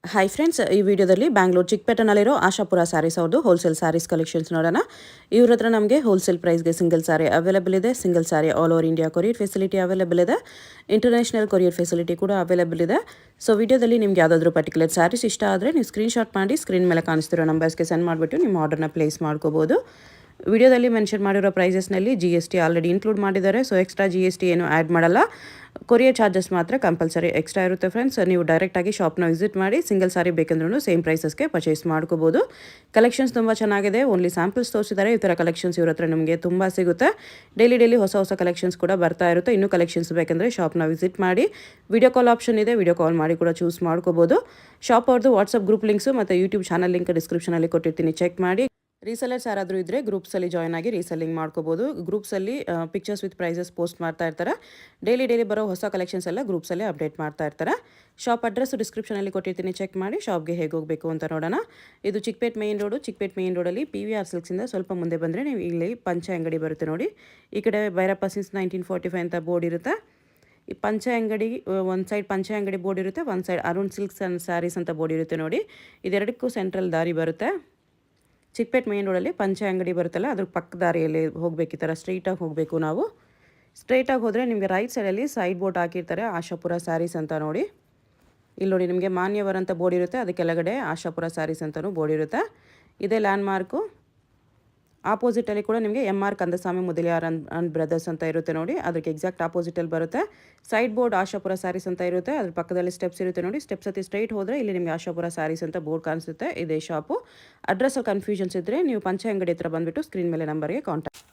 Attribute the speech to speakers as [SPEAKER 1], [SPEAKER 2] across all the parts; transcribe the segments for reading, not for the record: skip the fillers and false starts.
[SPEAKER 1] Hi friends, ಈ ವಿಡಿಯೋದಲ್ಲಿ ಬ್ಯಾಂಗ್ಳೂರು ಚಿಕ್ಕಪೇಟೆನಲ್ಲಿರೋ ಆಶಾಪುರ ಸ್ಯಾರೀಸ್ ಅವ್ರದ್ದು ಹೋಲ್ಸೇಲ್ ಸ್ಯಾರೀಸ್ ಕಲೆಕ್ಷನ್ಸ್ ನೋಡೋಣ. ಇವ್ರ ಹತ್ರ ನಮಗೆ ಹೋಲ್ಸೇಲ್ ಪ್ರೈಸ್ಗೆ ಸಿಂಗಲ್ ಸ್ಯಾರಿ ಅವೈಲೇಬಲ್ ಇದೆ. Single sari all over India courier facility available ಇದೆ. ಇಂಟರ್ನ್ಯಾಷನಲ್ ಕೊರಿಯರ್ ಫೆಸಿಲಿಟಿ ಕೂಡ ಅವೈಲೇಬಲ್ ಇದೆ. ಸೊ ವಿಡಿಯೋದಲ್ಲಿ ನಿಮ್ಗೆ ಯಾವುದಾದ್ರೂ ಪರ್ಟಿಕ್ಯುಲರ್ ಸ್ಯಾರೀಸ್ ಇಷ್ಟ ಆದರೆ ನೀವು ಸ್ಕ್ರೀನ್ಶಾಟ್ ಮಾಡಿ ಸ್ಕ್ರೀನ್ ಮೇಲೆ ಕಾಣಿಸ್ತಿರೋ ನಂಬರ್ಸ್ಗೆ ಸೆಂಡ್ ಮಾಡಿಬಿಟ್ಟು ನಿಮ್ಮ ಆರ್ಡರ್ನ ಪ್ಲೇಸ್ ಮಾಡ್ಕೋಬೋದು. ವಿಡಿಯೋದಲ್ಲಿ ಮೆನ್ಷನ್ ಮಾಡಿರೋ ಪ್ರೈಸಸ್ನಲ್ಲಿ GST ಆಲ್ರೆಡಿ ಇನ್ಕ್ಲೂಡ್ ಮಾಡಿದ್ದಾರೆ. ಸೊ ಎಕ್ಸ್ಟ್ರಾ GST ಏನು ಆ್ಯಡ್ ಮಾಡಲ್ಲ. ಕೊರಿಯರ್ ಚಾರ್ಜಸ್ ಮಾತ್ರ ಕಂಪಲ್ಸರಿ ಎಕ್ಸ್ಟ್ರಾ ಇರುತ್ತೆ ಫ್ರೆಂಡ್ಸ್. ನೀವು ಡೈರೆಕ್ಟಾಗಿ ಶಾಪ್ನ ವಿಸಿಟ್ ಮಾಡಿ ಸಿಂಗಲ್ ಸಾರಿ ಬೇಕಂದ್ರೂ ಸೇಮ್ ಪ್ರೈಸಸ್ಗೆ ಪರ್ಚೇಸ್ ಮಾಡ್ಕೋಬೋದು. ಕಲೆಕ್ಷನ್ಸ್ ತುಂಬ ಚೆನ್ನಾಗಿದೆ. ಓನ್ಲಿ ಸ್ಯಾಂಪಲ್ಸ್ ತೋರಿಸಿದ್ದಾರೆ. ಈ ಥರ ಕಲೆಕ್ಷನ್ಸ್ ಇವ್ರ ಹತ್ರ ನಿಮಗೆ ತುಂಬ ಸಿಗುತ್ತೆ. ಡೈಲಿ ಹೊಸ ಕಲೆಕ್ಷನ್ಸ್ ಕೂಡ ಬರ್ತಾ ಇರುತ್ತೆ. ಇನ್ನೂ ಕಲೆಕ್ಷನ್ಸ್ ಬೇಕಂದರೆ ಶಾಪ್ನ ವಿಸಿಟ್ ಮಾಡಿ. ವಿಡಿಯೋ ಕಾಲ್ ಆಪ್ಷನ್ ಇದೆ, ವಿಡಿಯೋ ಕಾಲ್ ಮಾಡಿ ಕೂಡ ಚೂಸ್ ಮಾಡ್ಕೋಬೋದು. ಶಾಪ್ ಅವ್ರದ್ದು ವಾಟ್ಸಪ್ ಗ್ರೂಪ್ ಲಿಂಕ್ಸು ಮತ್ತು ಯೂಟ್ಯೂಬ್ ಚಾನಲ್ ಲಿಂಕ್ ಡಿಸ್ಕ್ರಿಪ್ಷನಲ್ಲಿ ಕೊಟ್ಟಿರ್ತೀನಿ, ಚೆಕ್ ಮಾಡಿ. ರೀಸೆಲರ್ಸ್ ಯಾರಾದರೂ ಇದ್ದರೆ ಗ್ರೂಪ್ಸಲ್ಲಿ ಜಾಯ್ನ್ ಆಗಿ ರೀಸೆಲ್ಲಿಂಗ್ ಮಾಡ್ಕೋಬೋದು. ಗ್ರೂಪ್ಸಲ್ಲಿ ಪಿಕ್ಚರ್ಸ್ ವಿತ್ ಪ್ರೈಸಸ್ ಪೋಸ್ಟ್ ಮಾಡ್ತಾ ಇರ್ತಾರೆ. ಡೈಲಿ ಬರೋ ಹೊಸ ಕಲೆಕ್ಷನ್ಸ್ ಎಲ್ಲ ಗ್ರೂಪ್ಸಲ್ಲೇ ಅಪ್ಡೇಟ್ ಮಾಡ್ತಾ ಇರ್ತಾರೆ. ಶಾಪ್ ಅಡ್ರೆಸ್ ಡಿಸ್ಕ್ರಿಪ್ಷನಲ್ಲಿ ಕೊಟ್ಟಿರ್ತೀನಿ, ಚೆಕ್ ಮಾಡಿ. ಶಾಪ್ಗೆ ಹೇಗೆ ಹೋಗಬೇಕು ಅಂತ ನೋಡೋಣ. ಇದು ಚಿಕ್ಕಪೇಟೆ ಮೇನ್ ರೋಡಲ್ಲಿ PVR ಸಿಲ್ಕ್ಸಿಂದ ಸ್ವಲ್ಪ ಮುಂದೆ ಬಂದರೆ ನೀವು ಇಲ್ಲಿ ಪಂಚೆ ಅಂಗಡಿ ಬರುತ್ತೆ ನೋಡಿ. ಈ ಕಡೆ ಭೈರಪ್ಪ ಸಿನ್ಸ್ 1945 ಅಂತ ಬೋರ್ಡ್ ಇರುತ್ತೆ. ಈ ಪಂಚೆ ಅಂಗಡಿ ಒಂದು ಸೈಡ್ ಪಂಚೆ ಅಂಗಡಿ ಬೋರ್ಡ್ ಇರುತ್ತೆ, ಒಂದು side Arun silks and saris ಅಂತ ಬೋರ್ಡ್ ಇರುತ್ತೆ ನೋಡಿ. ಇದೆರಡಕ್ಕೂ ಸೆಂಟ್ರಲ್ ದಾರಿ ಬರುತ್ತೆ. ಚಿಕ್ಕಪೇಟೆ ಮೇನ್ ರೋಡಲ್ಲಿ ಪಂಚೆ ಅಂಗಡಿ ಬರುತ್ತಲ್ಲ, ಅದ್ರ ಪಕ್ಕ ದಾರಿಯಲ್ಲಿ ಹೋಗಬೇಕು. ಈ ಥರ ಸ್ಟ್ರೈಟಾಗಿ ಹೋಗಬೇಕು. ನಾವು ಸ್ಟ್ರೈಟಾಗಿ ಹೋದರೆ ನಿಮಗೆ ರೈಟ್ ಸೈಡಲ್ಲಿ ಸೈಡ್ ಬೋರ್ಡ್ ಹಾಕಿರ್ತಾರೆ, ಆಶಾಪುರ ಸ್ಯಾರೀಸ್ ಅಂತ ನೋಡಿ. ಇಲ್ಲಿ ನೋಡಿ ನಿಮಗೆ ಮಾನ್ಯವರ್ ಅಂತ ಬೋರ್ಡ್ ಇರುತ್ತೆ, ಅದಕ್ಕೆ ಕೆಳಗಡೆ ಆಶಾಪುರ ಸ್ಯಾರೀಸ್ ಅಂತಲೂ ಬೋರ್ಡ್ ಇರುತ್ತೆ. ಇದೇ ಲ್ಯಾಂಡ್ ಮಾರ್ಕು. ಆಪೋಸಿಟಲ್ಲಿ ಕೂಡ ನಿಮಗೆ MR Kandaswamy Mudaliar and brothers ಅಂತ ಇರುತ್ತೆ ನೋಡಿ. ಅದಕ್ಕೆ ಎಕ್ಸಾಕ್ಟ್ ಆಪೋಸಿಟಲ್ಲಿ ಬರುತ್ತೆ. ಸೈಡ್ ಬೋರ್ಡ್ ಆಶಾಪುರ ಸ್ಯಾರೀಸ್ ಅಂತ ಇರುತ್ತೆ, ಅದ್ರ ಪಕ್ಕದಲ್ಲಿ ಸ್ಟೆಪ್ಸ್ ಇರುತ್ತೆ ನೋಡಿ. ಸ್ಟೆಪ್ಸ್ ಹತ್ತಿ ಸ್ಟ್ರೈಟ್ ಹೋದರೆ ಇಲ್ಲಿ ನಿಮಗೆ ಆಶಾಪುರ ಸ್ಯಾರೀಸ್ ಅಂತ ಬೋರ್ಡ್ ಕಾಣಿಸುತ್ತೆ. ಇದೇ ಶಾಪು. ಅಡ್ರೆಸ್ಸಲ್ಲಿ ಕನ್ಫ್ಯೂಷನ್ಸ್ ಇದ್ದರೆ ನೀವು ಪಂಚೆ ಅಂಗಡಿ ಹತ್ರ ಬಂದುಬಿಟ್ಟು ಸ್ಕ್ರೀನ್ ಮೇಲೆ ನಂಬರ್ಗೆ ಕಾಂಟ್ಯಾಕ್ಟ್.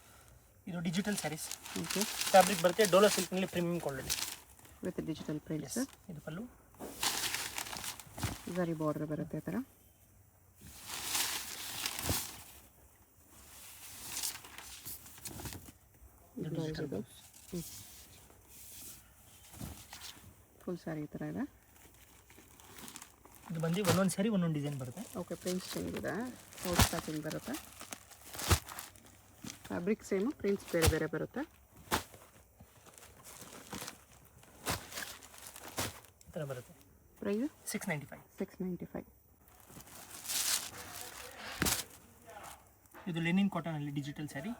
[SPEAKER 2] ಇದು ಡಿಜಿಟಲ್ ಸ್ಯಾರೀಸ್.
[SPEAKER 1] ಓಕೆ,
[SPEAKER 2] ಫ್ಯಾಬ್ರಿಕ್ ಬರುತ್ತೆ ಡೋಲೋ ಸಿಲ್ಕ್ನಲ್ಲಿ premium quality
[SPEAKER 1] with digital prints.
[SPEAKER 2] ಇದು ಪಲ್ಲು,
[SPEAKER 1] ಝರಿ ಬಾರ್ಡರ್ ಬರುತ್ತೆ. ಈ ಥರ ಫುಲ್ ಸ್ಯಾರಿ ಈ ಥರ ಇದೆ.
[SPEAKER 2] ಇದು ಬಂದು ಒಂದೊಂದು ಸ್ಯಾರಿ ಒಂದೊಂದು ಡಿಸೈನ್ ಬರುತ್ತೆ.
[SPEAKER 1] ಓಕೆ, ಪ್ರಿಂಟ್ಸ್ ಚೇಂಜ್ ಇದೆ. ಫೋರ್ ಸ್ಟಾರ್ಟಿಂಗ್ ಬರುತ್ತೆ. ಫ್ಯಾಬ್ರಿಕ್ ಸೇಮು, ಪ್ರಿಂಟ್ಸ್ ಬೇರೆ ಬರುತ್ತೆ.
[SPEAKER 2] ಈ ಥರ ಬರುತ್ತೆ.
[SPEAKER 1] ಪ್ರೈಸ್
[SPEAKER 2] 695.
[SPEAKER 1] 695.
[SPEAKER 2] ಇದು ಲೆನಿನ್ ಕಾಟನಲ್ಲಿ ಡಿಜಿಟಲ್ ಸ್ಯಾರಿ.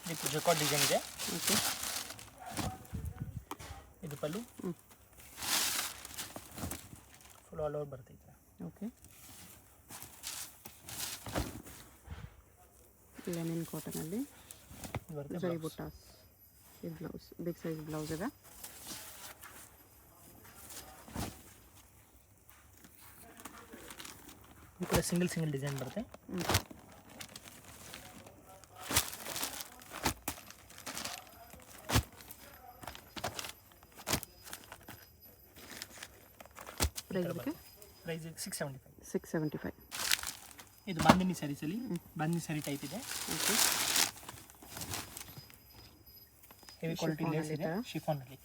[SPEAKER 2] ಇದಕ್ಕೆ ಜಕಾರ್ಡ್ ಡಿಸೈನ್ ಇದೆ.
[SPEAKER 1] ಓಕೆ,
[SPEAKER 2] ಇದು ಪಲ್ಲು, ಫುಲ್ ಆಲ್ ಓವರ್ ಬರುತ್ತೆ ಈ ಥರ.
[SPEAKER 1] ಓಕೆ, ಲೆನಿನ್ ಕಾಟನಲ್ಲಿ
[SPEAKER 2] ಬರುತ್ತೆ.
[SPEAKER 1] ಝರಿ ಬುಟ್ಟಾಸ್. ಇದು ಬ್ಲೌಸ್, ಬಿಗ್ ಸೈಜ್ ಬ್ಲೌಸ್ ಇದೆ.
[SPEAKER 2] ಈ ಕೂಡ ಸಿಂಗಲ್ ಡಿಸೈನ್ ಬರುತ್ತೆ. ಪ್ರೈಸ್
[SPEAKER 1] 675.
[SPEAKER 2] ಇದು ಬಾಂದಿನಿ ಸ್ಯಾರೀಸಲ್ಲಿ ಬಾಂದಿನಿ ಸ್ಯಾರಿ ಟೈಪ್ ಇದೆ.
[SPEAKER 1] ಓಕೆ,
[SPEAKER 2] ಹೆವಿ ಕ್ವಾಲಿಟಿ ಲೇಸ್ ಇದೆ ಶಿಫಾನಲ್ಲಿ.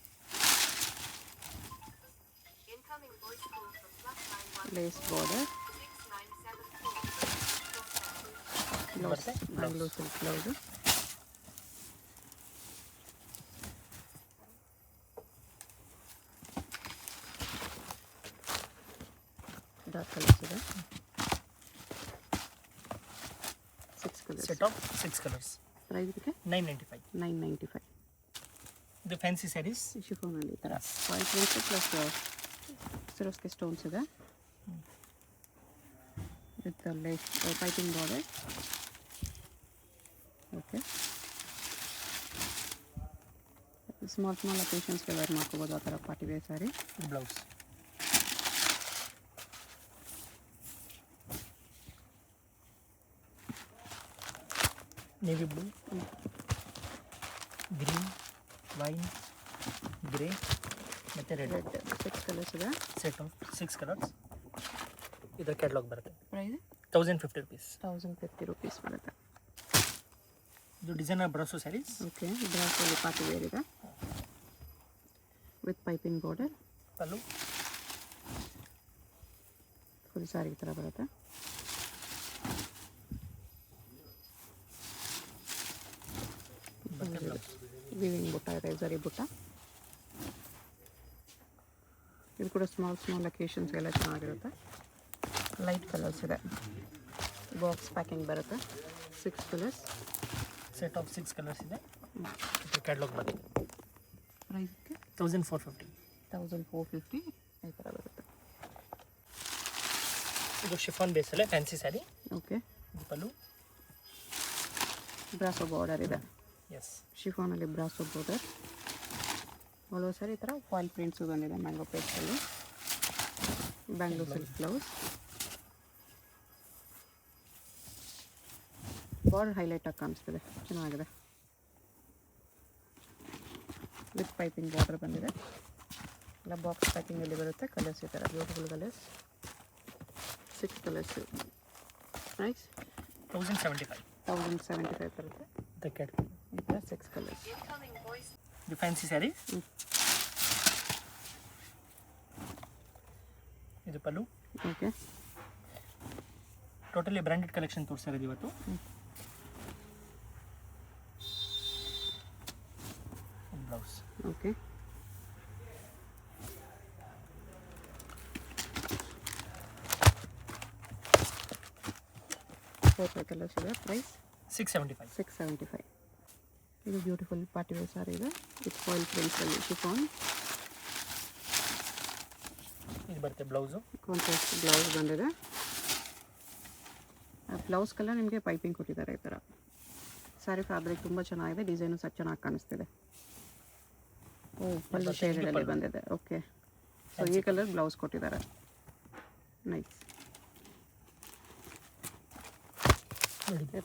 [SPEAKER 1] Lace border, blouse Bangalore silk blouse. Dark colours ಇದೆ. 6 colours.
[SPEAKER 2] Set of 6 colours.
[SPEAKER 1] Price ಇದಕ್ಕೆ
[SPEAKER 2] 995.
[SPEAKER 1] 995.
[SPEAKER 2] ಇದು ಫ್ಯಾನ್ಸಿ ಸ್ಯಾರೀಸ್
[SPEAKER 1] ಶಿಫೋನಲ್ಲಿ ಈ ಥರ foil prints plus Swarovski stones ಇದೆ. With lace piping border. Okay, small ಅಕೇಷನ್ಸ್ಗೆ ವೇರ್ ಮಾಡ್ಕೋಬೋದು ಆ ಥರ party wear sari.
[SPEAKER 2] Blouse, navy blue, green, wine, grey ಮತ್ತು ರೆಡ್.
[SPEAKER 1] 6 ಕಲರ್ಸ್ ಇದೆ.
[SPEAKER 2] Set of 6 colours. ಇದರ ಕ್ಯಾಟ್ಲಾಗ್ ಬರುತ್ತೆ.
[SPEAKER 1] Price
[SPEAKER 2] 1050 rupees.
[SPEAKER 1] 1050 rupees ಬರುತ್ತೆ.
[SPEAKER 2] ಇದು ಡಿಸೈನರ್ ಬ್ರಾಸೋ ಸ್ಯಾರೀಸ್.
[SPEAKER 1] ಓಕೆ, ಬ್ರಾಸಲ್ಲಿ ಪಾರ್ಟಿ ವೇರ್ ಇದೆ with piping border.
[SPEAKER 2] Pallu,
[SPEAKER 1] full sari ಈ ಥರ ಬರುತ್ತೆ. ವಿವಿಂಗ್ ಬುಟ್ಟ ಇದೆ, ಝರಿ ಬುಟ್ಟ. ಇದು ಕೂಡ ಸ್ಮಾಲ್ ಅಕೇಷನ್ಸ್ಗೆಲ್ಲ ಚೆನ್ನಾಗಿರುತ್ತೆ. ಲೈಟ್ ಕಲರ್ಸ್ ಇದೆ, ಬಾಕ್ಸ್ ಪ್ಯಾಕಿಂಗ್ ಬರುತ್ತೆ. 6 ಕಲರ್ಸ್,
[SPEAKER 2] ಸೆಟ್ ಆಫ್ 6 ಕಲರ್ಸ್ ಇದೆ. ಇದು ಕ್ಯಾಟ್ಲಾಗ್ ಬಗ್ಗೆ
[SPEAKER 1] ಪ್ರೈಸ್ಗೆ
[SPEAKER 2] 1450.
[SPEAKER 1] 1450 ಈ ಥರ ಬರುತ್ತೆ.
[SPEAKER 2] ಇದು ಶಿಫಾನ್ ಬೇಸಲ್ಲೇ ಫ್ಯಾನ್ಸಿ ಸ್ಯಾರಿ.
[SPEAKER 1] ಓಕೆ,
[SPEAKER 2] ಇದು ಪಲ್ಲು.
[SPEAKER 1] ಬ್ರಾಸೋ ಬಾರ್ಡರ್ ಇದೆ,
[SPEAKER 2] ಎಸ್.
[SPEAKER 1] ಶಿಫಾನಲ್ಲಿ ಬ್ರಾಸೋ ಬಾರ್ಡರ್. ಆಲ್ವ ಸರಿ ಈ ಥರ ಫಾಯಿಲ್ ಪ್ರಿಂಟ್ಸು ಬಂದಿದೆ ಮ್ಯಾಂಗೋ ಪೇಸ್ಟಲ್ಲಿ. Bangalore silk blouse. ಬಾರ್ಡರ್ ಹೈಲೈಟಾಗಿ ಕಾಣಿಸ್ತಿದೆ, ಚೆನ್ನಾಗಿದೆ. ವಿತ್ ಪೈಪಿಂಗ್ ಬಾರ್ಡರ್ ಬಂದಿದೆ. ಎಲ್ಲ ಬಾಕ್ಸ್ ಪ್ಯಾಕಿಂಗಲ್ಲಿ ಬರುತ್ತೆ. ಕಲರ್ಸ್ ಈ ಥರ ಬ್ಯೂಟಿಫುಲ್ ಕಲರ್ಸ್. 6 ಕಲರ್ಸು. ಪ್ರೈಸ್
[SPEAKER 2] 1075.
[SPEAKER 1] 1075 ಬರುತ್ತೆ.
[SPEAKER 2] ಇದು ಕ್ಯಾಟ್ಲಾಗ್.
[SPEAKER 1] ಈ ಥರ 6 ಕಲರ್ಸ್.
[SPEAKER 2] ಇದು ಫ್ಯಾನ್ಸಿ ಸ್ಯಾರಿ. ಇದು pallu.
[SPEAKER 1] Okay,
[SPEAKER 2] totally branded collection ತೋರಿಸ್ತಾ ಇರೋದು ಇವತ್ತು. ಬ್ಲೌಸ್.
[SPEAKER 1] ಓಕೆ, ಫೋರ್ ಕಲರ್ಸ್ ಇದೆ. ಪ್ರೈಸ್
[SPEAKER 2] 675.
[SPEAKER 1] 675. ಇದು ಬ್ಯೂಟಿಫುಲ್ ಪಾರ್ಟಿ ವೇರ್ ಸಾರಿ ಇದೆ. ವಿತ್ ಫಾಯಿಲ್ ಪ್ರಿಂಟ್ಸಲ್ಲಿ ಶಿಫಾನ್.
[SPEAKER 2] ಇದು ಬರುತ್ತೆ ಬ್ಲೌಸು.
[SPEAKER 1] ಕಾಂಟ್ರಾಸ್ಟ್ ಬ್ಲೌಸ್ ಬಂದಿದೆ. ಬ್ಲೌಸ್ ಕಲರ್ ನಿಮಗೆ ಪೈಪಿಂಗ್ ಕೊಟ್ಟಿದ್ದಾರೆ ಈ ಥರ. ಸಾರಿ ಫ್ಯಾಬ್ರಿಕ್ ತುಂಬ ಚೆನ್ನಾಗಿದೆ, ಡಿಸೈನು ಸಹ ಚೆನ್ನಾಗಿ ಕಾಣಿಸ್ತಿದೆ. ಪಲ್ಲು ಶೇಡಲ್ಲಿ ಬಂದಿದೆ. ಓಕೆ, ಸೊ ಈ ಕಲರ್ ಬ್ಲೌಸ್ ಕೊಟ್ಟಿದ್ದಾರೆ. ನೈಸ್.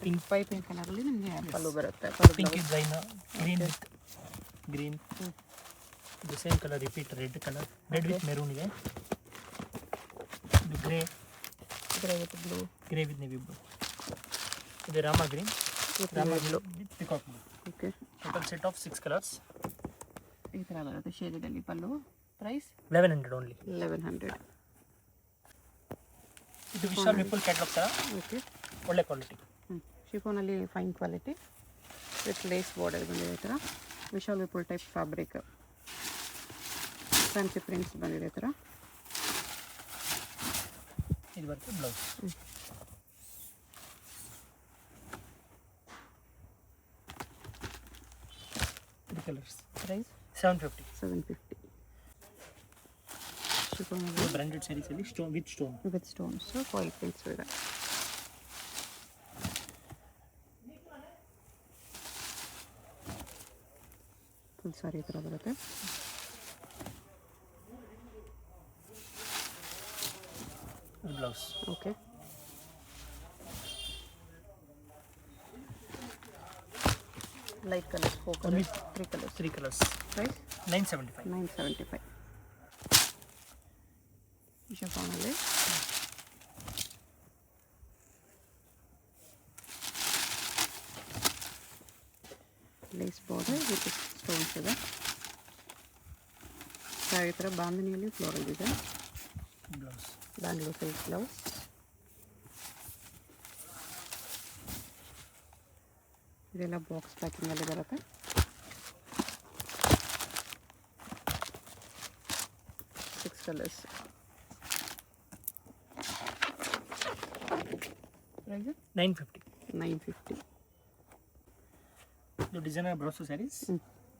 [SPEAKER 2] ಪಿಂಕ್
[SPEAKER 1] ಪೈಪಿಂಗ್ ಕಲರಲ್ಲಿ ನಿಮಗೆ ಪಲ್ಲು ಬರುತ್ತೆ.
[SPEAKER 2] Pink design, green with green. ಇದು same colour repeat, red colour, red with maroon ಇದೆ. ಇದು grey,
[SPEAKER 1] grey with blue,
[SPEAKER 2] grey with navy blue. ಇದು Rama green, Rama blue with peacock blue.
[SPEAKER 1] Okay,
[SPEAKER 2] total set of 6 colours.
[SPEAKER 1] ಈ ಥರ ಬರುತ್ತೆ ಶೇಡಲ್ಲಿ ಪಲ್ಲು. Price
[SPEAKER 2] 1100 only.
[SPEAKER 1] 1100.
[SPEAKER 2] ಇದು Vishal Vipul catalogue ಥರ.
[SPEAKER 1] Okay,
[SPEAKER 2] ಒಳ್ಳೆ ಕ್ವಾಲಿಟಿ.
[SPEAKER 1] ಶಿಫೋನಲ್ಲಿ fine quality with lace border ಬಂದಿದೆ. ಈ ಥರ Vishal Vipul type fabric. Fancy prints ಬಂದಿದೆ ಈ ಥರ.
[SPEAKER 2] ಇದು ಬರುತ್ತೆ ಬ್ಲೌಸ್. Three colours.
[SPEAKER 1] ಪ್ರೈಸ್
[SPEAKER 2] 750.
[SPEAKER 1] 750. ಶಿಫೋನಲ್ಲಿ
[SPEAKER 2] ಬ್ರ್ಯಾಂಡೆಡ್ ಸ್ಯಾರೀಸಲ್ಲಿ stone with stone.
[SPEAKER 1] With stones, foil prints ಇದೆ. ಫುಲ್ ಸಾರಿ ಈ ಥರ ಬರುತ್ತೆ.
[SPEAKER 2] Blouse.
[SPEAKER 1] Okay, light colours 4 colours, 3 colours.
[SPEAKER 2] 3 colours.
[SPEAKER 1] Price
[SPEAKER 2] 975.
[SPEAKER 1] 975. ಶಿಫಾನಲ್ಲಿ ಲೇಸ್ ಬಾರ್ಡರ್ ವಿತ್ ಸ್ಟೋನ್ಸ್ ಇದೆ. ಈ ಥರ ಬಾಂಧನಿಯಲ್ಲಿ ಫ್ಲೋರಲ್ ಇದೆ.
[SPEAKER 2] ಬ್ಲೌಸ್.
[SPEAKER 1] Bangalore silk blouse. ಇದೆಲ್ಲ ಬಾಕ್ಸ್ ಪ್ಯಾಕಿಂಗಲ್ಲಿ ಬರುತ್ತೆ. Six colours. ಪ್ರೈಸ್
[SPEAKER 2] 950.
[SPEAKER 1] 950.
[SPEAKER 2] ಇದು ಡಿಸೈನರ್ ಬ್ರೌಸು ಸ್ಯಾರೀಸ್.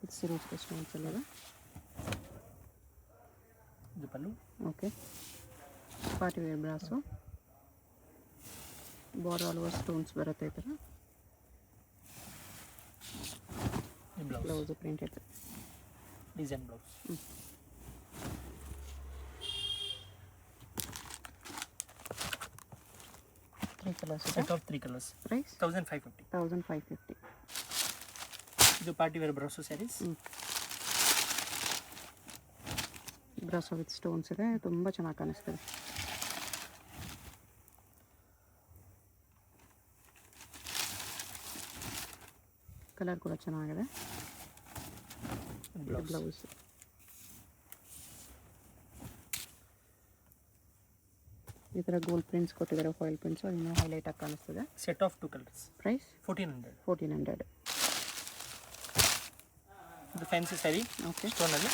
[SPEAKER 1] ಇದು ಸಿರೋಸ್ಕ ಸ್ಟೋನ್ಸ್ ಅಲ್ಲಿದೆ.
[SPEAKER 2] ಇದು pallu.
[SPEAKER 1] Okay, party wear brasso. Border all over stones ಬರುತ್ತೆ ಈ ಥರ.
[SPEAKER 2] Blouse.
[SPEAKER 1] Blouse printed
[SPEAKER 2] design blouse.
[SPEAKER 1] Three colours ಇದೆ.
[SPEAKER 2] Set of 3 colours.
[SPEAKER 1] ಪ್ರೈಸ್
[SPEAKER 2] 1550.
[SPEAKER 1] 1550.
[SPEAKER 2] ಇದು party wear brasso saris.
[SPEAKER 1] Brasso with stones ಇದೆ, ತುಂಬ ಚೆನ್ನಾಗಿ ಕಾಣಿಸ್ತದೆ. ಕಲರ್ ಕೂಡ ಚೆನ್ನಾಗಿದೆ. ಬ್ಲೌಸ್. ಈ ಥರ ಗೋಲ್ಡ್ ಪ್ರಿಂಟ್ಸ್ ಕೊಟ್ಟಿದ್ದಾರೆ, ಫಾಯಿಲ್ ಪ್ರಿಂಟ್ಸು, ಇನ್ನೂ ಹೈಲೈಟ್ ಆಗಿ ಕಾಣಿಸ್ತದೆ.
[SPEAKER 2] Set of 2 colours.
[SPEAKER 1] ಪ್ರೈಸ್
[SPEAKER 2] 1400.
[SPEAKER 1] 1400.
[SPEAKER 2] ಇದು ಫ್ಯಾನ್ಸಿ ಸ್ಯಾರಿ.
[SPEAKER 1] ಓಕೆ,
[SPEAKER 2] ಸ್ಟೋನಲ್ಲಿ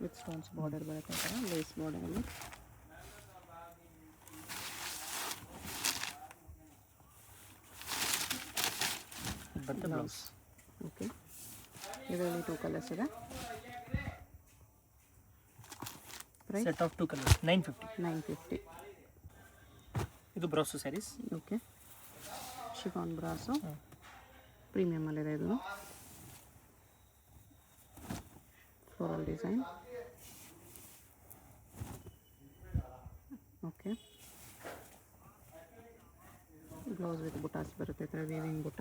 [SPEAKER 1] ವಿತ್ ಸ್ಟೋನ್ಸ್ ಬಾರ್ಡರ್ ಬರುತ್ತೆ ಈ ಥರ ಲೇಸ್ ಬಾರ್ಡರಲ್ಲಿ.
[SPEAKER 2] ಬರುತ್ತೆ ಬ್ಲೌಸ್.
[SPEAKER 1] ಓಕೆ, ಇದರಲ್ಲಿ 2 ಕಲರ್ಸ್ ಇದೆ. Price
[SPEAKER 2] set of 2 colours 950.
[SPEAKER 1] 950.
[SPEAKER 2] ಇದು brasso saris.
[SPEAKER 1] Okay, chiffon brasso ಪ್ರೀಮಿಯಮಲ್ಲಿದೆ. ಇದು floral design. Okay, blouse with ಬುಟಾಸ್ ಬರುತ್ತೆ. ಈ ಥರ ವೀವಿಂಗ್ ಬುಟ್ಟ,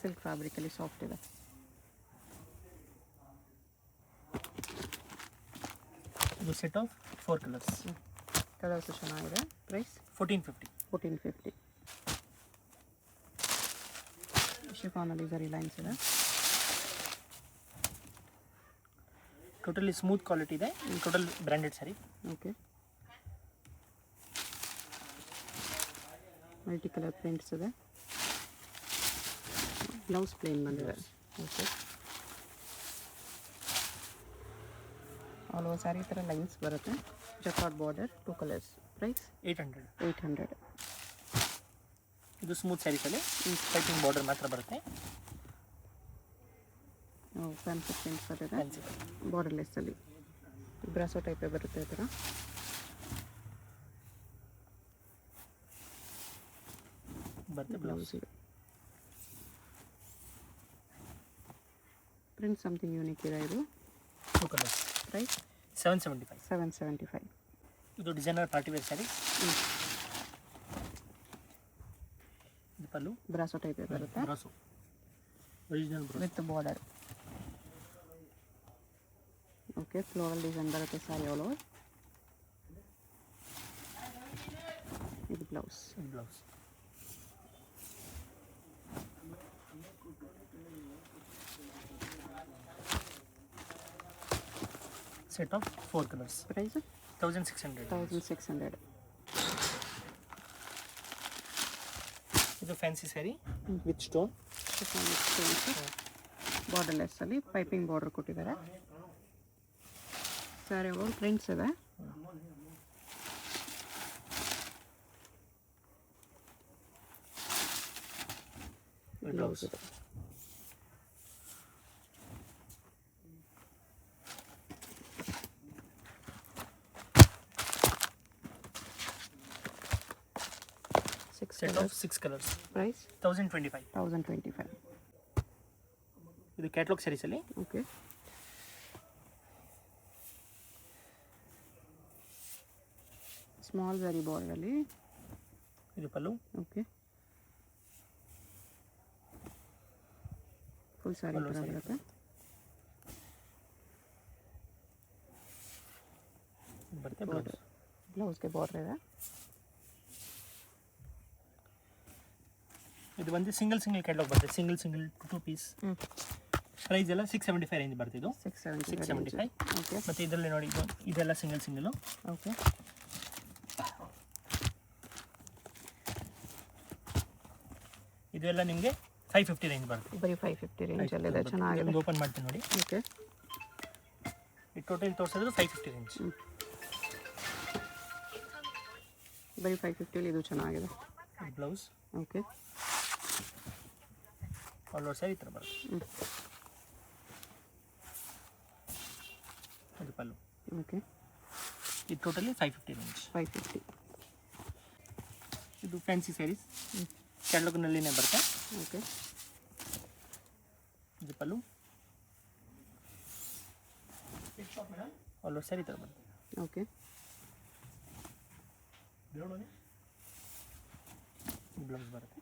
[SPEAKER 1] ಸಿಲ್ಕ್ ಫ್ಯಾಬ್ರಿಕಲ್ಲಿ ಸಾಫ್ಟ್ ಇದೆ.
[SPEAKER 2] ಇದು ಸೆಟ್ ಆಫ್ 4 ಕಲರ್ಸ್.
[SPEAKER 1] ಕಲರ್ಸ್ ಚೆನ್ನಾಗಿದೆ. ಪ್ರೈಸ್
[SPEAKER 2] 1450.
[SPEAKER 1] 1450. ಶಿಫಾನಲ್ಲಿ ಜರಿ ಲೈನ್ಸ್ ಇದೆ.
[SPEAKER 2] ಟೋಟಲಿ ಸ್ಮೂತ್ ಕ್ವಾಲಿಟಿ ಇದೆ. Total branded sari.
[SPEAKER 1] Okay, multi colour prints ಇದೆ. ಬ್ಲೌಸ್ ಪ್ಲೇನ್ ಬಂದಿದೆ. ಓಕೆ, ಆಲ್ ಓವರ್ ಸ್ಯಾರಿ ಥರ ಲೈನ್ಸ್ ಬರುತ್ತೆ. Jacquard border, 2 colours. ಪ್ರೈಸ್
[SPEAKER 2] 800.
[SPEAKER 1] 800.
[SPEAKER 2] ಇದು ಸ್ಮೂತ್ ಸ್ಯಾರೀಸಲ್ಲಿ ಪೈಪಿಂಗ್ ಬಾರ್ಡರ್ ಮಾತ್ರ ಬರುತ್ತೆ.
[SPEAKER 1] ಫ್ಯಾನ್ಸಿ ಪ್ರಿಂಟ್ಸ್ ಬರುತ್ತೆ.
[SPEAKER 2] ಫ್ಯಾನ್ಸಿ
[SPEAKER 1] ಬಾರ್ಡರ್ಲೆಸ್ಸಲ್ಲಿ ಬ್ರಾಸೋ ಟೈಪೇ ಬರುತ್ತೆ. ಈ ಥರ
[SPEAKER 2] ಬರುತ್ತೆ
[SPEAKER 1] ಬ್ಲೌಸ್
[SPEAKER 2] ಬ್ಲೌಸ್.
[SPEAKER 1] ಇದೆ. ಪ್ರಿಂಟ್ ಸಮಥಿಂಗ್ ಯೂನಿಕ್ ಇದೆ. ಇದು
[SPEAKER 2] 2 ಕಲರ್ಸ್.
[SPEAKER 1] ಪ್ರೈಸ್
[SPEAKER 2] 775.
[SPEAKER 1] 775.
[SPEAKER 2] ಇದು ಡಿಸೈನರ್ ಪಾರ್ಟಿ ವೇರ್ ಸ್ಯಾರಿ. ಇದು ಪಲ್ಲು.
[SPEAKER 1] ಬ್ರಾಸೋ ಟೈಪೇ ಬರುತ್ತೆ
[SPEAKER 2] brasso original brasso
[SPEAKER 1] with border. Okay, floral design ಬರುತ್ತೆ ಸ್ಯಾರಿ ಆಲ್ ಓವರ್. ಇದು blouse.
[SPEAKER 2] Blouse. Set of 4 colours.
[SPEAKER 1] Price
[SPEAKER 2] 1600.
[SPEAKER 1] 1600.
[SPEAKER 2] ಇದು ಫ್ಯಾನ್ಸಿ ಸ್ಯಾರಿ ವಿತ್ ಸ್ಟೋನ್.
[SPEAKER 1] ಬಾರ್ಡರ್ಲೆಸ್ಸಲ್ಲಿ ಪೈಪಿಂಗ್ ಬಾರ್ಡರ್ ಕೊಟ್ಟಿದ್ದಾರೆ. ಸ್ಯಾರಿ ಆಲ್ ಪ್ರಿಂಟ್ಸ್ ಇದೆ. ಬ್ಲೌಸ್ ಇದೆ.
[SPEAKER 2] Set of 6 colours.
[SPEAKER 1] ಪ್ರೈಸ್
[SPEAKER 2] 1025.
[SPEAKER 1] 1025.
[SPEAKER 2] ಇದು ಕ್ಯಾಟ್ಲಾಗ್ ಸ್ಯಾರೀಸಲ್ಲಿ.
[SPEAKER 1] ಓಕೆ, ಸ್ಮಾಲ್ ವೆರಿ ಬಾರ್ಡರಲ್ಲಿ.
[SPEAKER 2] ಇದು ಪಲ್ಲು.
[SPEAKER 1] ಓಕೆ, ಫುಲ್ ಸ್ಯಾರಿ
[SPEAKER 2] ಪಲ್ಲು
[SPEAKER 1] ಥರ
[SPEAKER 2] ಸ್ಯಾರಿ.
[SPEAKER 1] ಬರುತ್ತೆ.
[SPEAKER 2] ಬರುತ್ತೆ ಬ್ಲೌಸ್.
[SPEAKER 1] ಬ್ಲೌಸ್ಗೆ ಬಾರ್ಡರ್ ಇದೆ.
[SPEAKER 2] ಇದು ಬಂದು ಸಿಂಗಲ್ ಕ್ಯಾಟ್ಲಾಗ್ ಬರುತ್ತೆ. Single 2 piece. ಪ್ರೈಸ್ ಎಲ್ಲ 675 ರೇಂಜ್ ಬರ್ತಿದ್ದು. 675.
[SPEAKER 1] ಓಕೆ,
[SPEAKER 2] ಮತ್ತು ಇದರಲ್ಲಿ ನೋಡಿ ಇದೆಲ್ಲ ಸಿಂಗಲ್.
[SPEAKER 1] ಓಕೆ,
[SPEAKER 2] ಇದೆಲ್ಲ ನಿಮಗೆ 550 ರೇಂಜ್ ಬರುತ್ತೆ.
[SPEAKER 1] ಬರೀ 550 ರೇಂಜಲ್ಲಿದೆ. ಚೆನ್ನಾಗಿದೆ.
[SPEAKER 2] ಓಪನ್ ಮಾಡ್ತೀನಿ ನೋಡಿ.
[SPEAKER 1] ಓಕೆ,
[SPEAKER 2] ಈ ಟೋಟಲ್ ತೋರಿಸಿದ್ರೆ 550 ರೇಂಜ್.
[SPEAKER 1] ಬರೀ 550 ಇದು ಚೆನ್ನಾಗಿದೆ.
[SPEAKER 2] Blouse.
[SPEAKER 1] Okay,
[SPEAKER 2] all over sari ಈ ಥರ ಬರುತ್ತೆ. ಇದು ಪಲ್ಲು.
[SPEAKER 1] ಓಕೆ,
[SPEAKER 2] ಇದು ಟೋಟಲಿ 550 ರೇಂಜ್.
[SPEAKER 1] 550.
[SPEAKER 2] ಇದು ಫ್ಯಾನ್ಸಿ ಸ್ಯಾರೀಸ್ ಕ್ಯಾಟ್ಲಾಗ್ನಲ್ಲಿನೇ ಬರುತ್ತೆ.
[SPEAKER 1] ಓಕೆ,
[SPEAKER 2] ಇದು ಪಲ್ಲು. ಆಲ್ ಓವರ್ ಸ್ಯಾರಿ ಈ ಥರ ಬರುತ್ತೆ.
[SPEAKER 1] ಓಕೆ,
[SPEAKER 2] ಬ್ಲೌಸ್ ಬರುತ್ತೆ.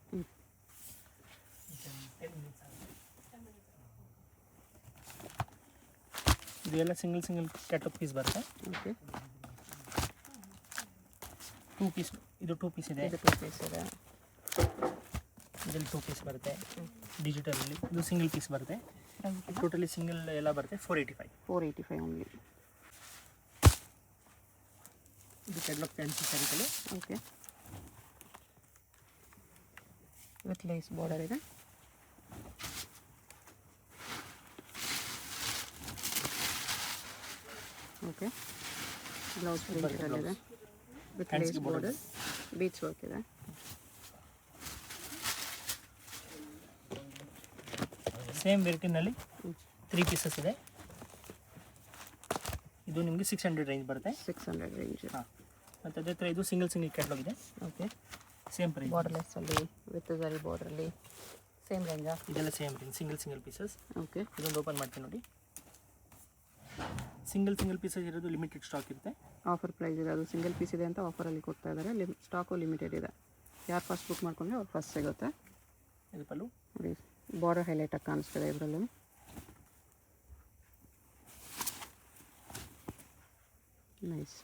[SPEAKER 2] ಇದೆಲ್ಲ ಸಿಂಗಲ್ ಕ್ಯಾಟ್ಲಾಗ್ ಪೀಸ್ ಬರುತ್ತೆ.
[SPEAKER 1] Okay,
[SPEAKER 2] 2 piece. ಇದು 2 ಪೀಸ್ ಇದೆ.
[SPEAKER 1] ಇದು 2 ಪೀಸ್ ಇದೆ.
[SPEAKER 2] ಇದರಲ್ಲಿ 2 ಪೀಸ್ ಬರುತ್ತೆ ಡಿಜಿಟಲಲ್ಲಿ. ಇದು ಸಿಂಗಲ್ ಪೀಸ್ ಬರುತ್ತೆ. ಟೋಟಲಿ ಸಿಂಗಲ್ ಎಲ್ಲ ಬರುತ್ತೆ 485.
[SPEAKER 1] 485 ಓನ್ಲಿ.
[SPEAKER 2] ಇದು ಕ್ಯಾಟ್ಲಾಗ್ ಫ್ಯಾನ್ಸಿ ಸ್ಯಾರೀಸಲ್ಲಿ.
[SPEAKER 1] ಓಕೆ, ವಿತ್ ಲೇಸ್ ಬಾರ್ಡರ್ ಇದೆ. ಓಕೆ, ಬ್ಲೌಸ್ ಪ್ರಿಂಟಲ್ಲಿದೆ with lace border. Beads work ಇದೆ.
[SPEAKER 2] ಸೇಮ್ ವೆರೈಟಿನಲ್ಲಿ 3 ಪೀಸಸ್ ಇದೆ. ಇದು ನಿಮಗೆ 600 ರೇಂಜ್ ಬರುತ್ತೆ.
[SPEAKER 1] 600 ರೇಂಜ್.
[SPEAKER 2] ಹಾಂ, ಮತ್ತು ಅದೇ ಥರ ಇದು ಸಿಂಗಲ್ ಕ್ಯಾಟ್ಲಾಗ್ ಇದೆ.
[SPEAKER 1] Okay,
[SPEAKER 2] same price.
[SPEAKER 1] ಬಾರ್ಡರ್ಲೆಸ್ಸಲ್ಲಿ ವಿತ್ ಝರಿ ಬಾರ್ಡ್ರಲ್ಲಿ ಸೇಮ್ ರೇಂಜಾ?
[SPEAKER 2] ಇದೆಲ್ಲ same range, single pieces.
[SPEAKER 1] Okay,
[SPEAKER 2] ಇದೊಂದು ಓಪನ್ ಮಾಡ್ತೀನಿ ನೋಡಿ. ಸಿಂಗಲ್ ಪೀಸಸ್ ಇರೋದು ಲಿಮಿಟೆಡ್ ಸ್ಟಾಕ್ ಇರುತ್ತೆ.
[SPEAKER 1] ಆಫರ್ ಪ್ರೈಸ್ ಇದೆ, ಅದು ಸಿಂಗಲ್ ಪೀಸ್ ಇದೆ ಅಂತ ಆಫರಲ್ಲಿ ಕೊಡ್ತಾ ಇದ್ದಾರೆ. ಸ್ಟಾಕು ಲಿಮಿಟೆಡ್ ಇದೆ. ಯಾರು ಫಸ್ಟ್ ಬುಕ್ ಮಾಡ್ಕೊಂಡ್ರೆ ಅವ್ರು ಫಸ್ಟ್ ಸಿಗುತ್ತೆ.
[SPEAKER 2] ಇದು ಪಲ್ಲು
[SPEAKER 1] ನೋಡಿ, ಬಾರ್ಡರ್ ಹೈಲೈಟಾಗಿ ಕಾಣಿಸ್ತಿದೆ ಇದರಲ್ಲೂ. ನೈಸ್.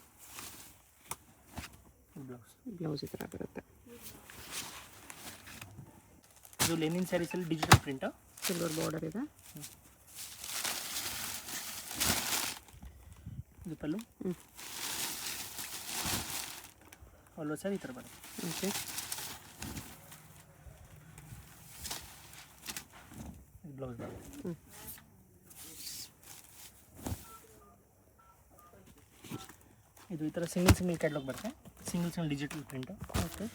[SPEAKER 1] ಬ್ಲೌಸ್ ಈ ಥರ ಬರುತ್ತೆ.
[SPEAKER 2] ಇದು ಲೆನಿನ್ ಸ್ಯಾರೀಸಲ್ಲಿ ಡಿಜಿಟಲ್ ಪ್ರಿಂಟ್,
[SPEAKER 1] ಸಿಲ್ವರ್ ಬಾರ್ಡರ್ ಇದೆ.
[SPEAKER 2] ಇದು ಪಲ್ಲು. ಅಲ್ವ ಸರ್, ಈ ಥರ ಬರುತ್ತೆ.
[SPEAKER 1] ಓಕೆ,
[SPEAKER 2] ಬ್ಲೌಸ್ ಬರುತ್ತೆ. ಇದು ಈ ಥರ ಸಿಂಗಲ್ ಕ್ಯಾಟ್ಲಾಗ್ ಬರುತ್ತೆ. Single digital print.
[SPEAKER 1] Okay,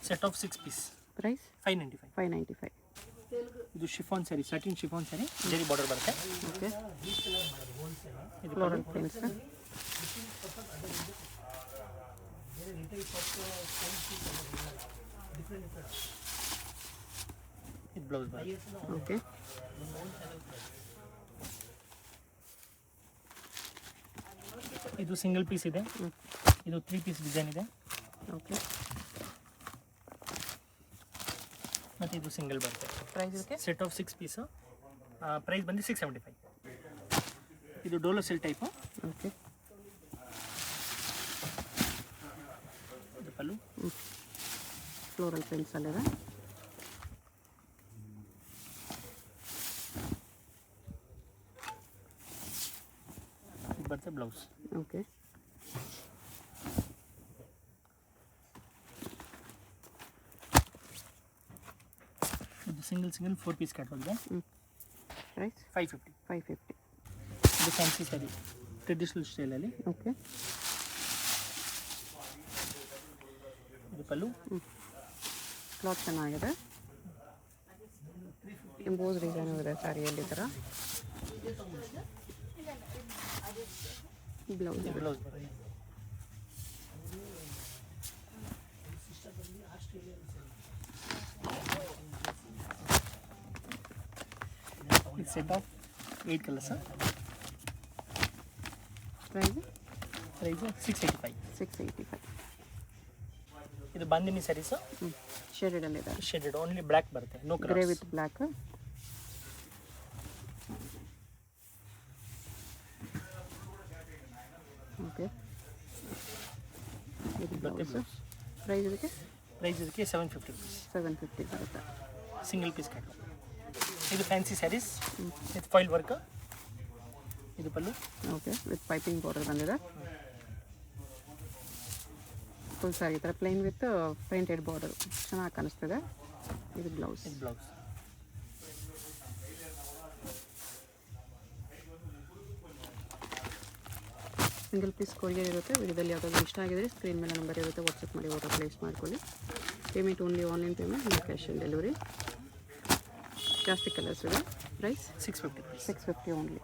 [SPEAKER 2] set of 6 piece.
[SPEAKER 1] Price
[SPEAKER 2] 595.
[SPEAKER 1] 595.
[SPEAKER 2] ಇದು chiffon sari, satin chiffon sari, zari border ಬರುತ್ತೆ.
[SPEAKER 1] ಓಕೆ,
[SPEAKER 2] ಇದು
[SPEAKER 1] ಫ್ಲೋರಲ್ ಪ್ರಿಂಟ್ಸ್.
[SPEAKER 2] ಇದು ಬ್ಲೌಸ್ ಬರುತ್ತೆ.
[SPEAKER 1] ಓಕೆ,
[SPEAKER 2] ಇದು ಸಿಂಗಲ್ ಪೀಸ್ ಇದೆ. ಇದು 3 ಪೀಸ್ ಡಿಸೈನ್ ಇದೆ.
[SPEAKER 1] ಓಕೆ,
[SPEAKER 2] ಮತ್ತು ಇದು ಸಿಂಗಲ್ ಬರುತ್ತೆ.
[SPEAKER 1] ಪ್ರೈಸ್ ಇದಕ್ಕೆ
[SPEAKER 2] ಸೆಟ್ ಆಫ್ 6 ಪೀಸು. ಪ್ರೈಸ್ ಬಂದು 675. ಇದು ಡೋಲೋ ಸಿಲ್ ಟೈಪು.
[SPEAKER 1] ಓಕೆ,
[SPEAKER 2] ಇದು ಪಲ್ಲು.
[SPEAKER 1] ಫ್ಲೋರಲ್ ಪ್ರಿಂಟ್ಸಲ್ಲಿದೆ.
[SPEAKER 2] ಇದು ಬರುತ್ತೆ ಬ್ಲೌಸ್.
[SPEAKER 1] ಓಕೆ,
[SPEAKER 2] ಇದು ಸಿಂಗಲ್ 4 ಪೀಸ್ ಕ್ಯಾಟ್ಲಾಗ್ ಇದೆ.
[SPEAKER 1] ಪ್ರೈಸ್
[SPEAKER 2] 550.
[SPEAKER 1] 550.
[SPEAKER 2] ಇದು ಫ್ಯಾನ್ಸಿ ಸ್ಯಾರಿ, ಟ್ರೆಡಿಷನಲ್ ಸ್ಟೈಲಲ್ಲಿ.
[SPEAKER 1] ಓಕೆ,
[SPEAKER 2] ಇದು ಪಲ್ಲು.
[SPEAKER 1] ಕ್ಲಾತ್ ಚೆನ್ನಾಗಿದೆ. ಎಂಬೋಸ್ ಡಿಸೈನು ಇದೆ ಸ್ಯಾರಿಯಲ್ಲಿ ಥರ. ಬ್ಲೌಸ್
[SPEAKER 2] ಬ್ಲೌಸ್ ಬರುತ್ತೆ. ಇದು ಸೆಟ್ ಆಫ್ 8 ಕಲರ್ಸ್.
[SPEAKER 1] ಪ್ರೈಸ್
[SPEAKER 2] 685.
[SPEAKER 1] 685.
[SPEAKER 2] ಇದು ಬಾಂದಿನಿ ಸ್ಯಾರೀಸು.
[SPEAKER 1] ಶೇಡೆಡಲ್ಲಿದೆ.
[SPEAKER 2] ಶೇಡೆಡ್, ಓನ್ಲಿ ಬ್ಲ್ಯಾಕ್ ಬರುತ್ತೆ, no
[SPEAKER 1] grey
[SPEAKER 2] colour.
[SPEAKER 1] With black. Okay, ಇದು ಬ್ಲೌಸ್. ಪ್ರೈಸ್ ಇದಕ್ಕೆ
[SPEAKER 2] 750 rupees.
[SPEAKER 1] 750 ಬರುತ್ತೆ.
[SPEAKER 2] Single piece catalogue. ಇದು fancy saris with foil work. ಇದು pallu.
[SPEAKER 1] Okay, with piping border ಬಂದಿದೆ. ಫುಲ್ ಸ್ಯಾರಿ ಈ ಥರ ಪ್ಲೈನ್ ವಿತ್ ಪ್ರಿಂಟೆಡ್ ಬಾರ್ಡರ್ ಚೆನ್ನಾಗಿ ಕಾಣಿಸ್ತಿದೆ. ಇದು ಬ್ಲೌಸ್.
[SPEAKER 2] ಇದು ಬ್ಲೌಸ್.
[SPEAKER 1] ಸಿಂಗಲ್ ಪೀಸ್ ಕೊರಿಯರ್ ಇರುತ್ತೆ. ವಿಡಿಯೋದಲ್ಲಿ ಯಾವುದಾದ್ರು ಇಷ್ಟ ಆಗಿದ್ರೆ ಸ್ಕ್ರೀನ್ ಮೇಲೆ ನಂಬರ್ ಇರುತ್ತೆ, ವಾಟ್ಸಪ್ ಮಾಡಿ ಆರ್ಡರ್ ಪ್ಲೇಸ್ ಮಾಡ್ಕೊಳ್ಳಿ. Payment only online payment, no cash on delivery. ಜಾಸ್ತಿ ಕಲರ್ಸ್ ಇದೆ. Price
[SPEAKER 2] 650 rupees.
[SPEAKER 1] 650 ಓನ್ಲಿ.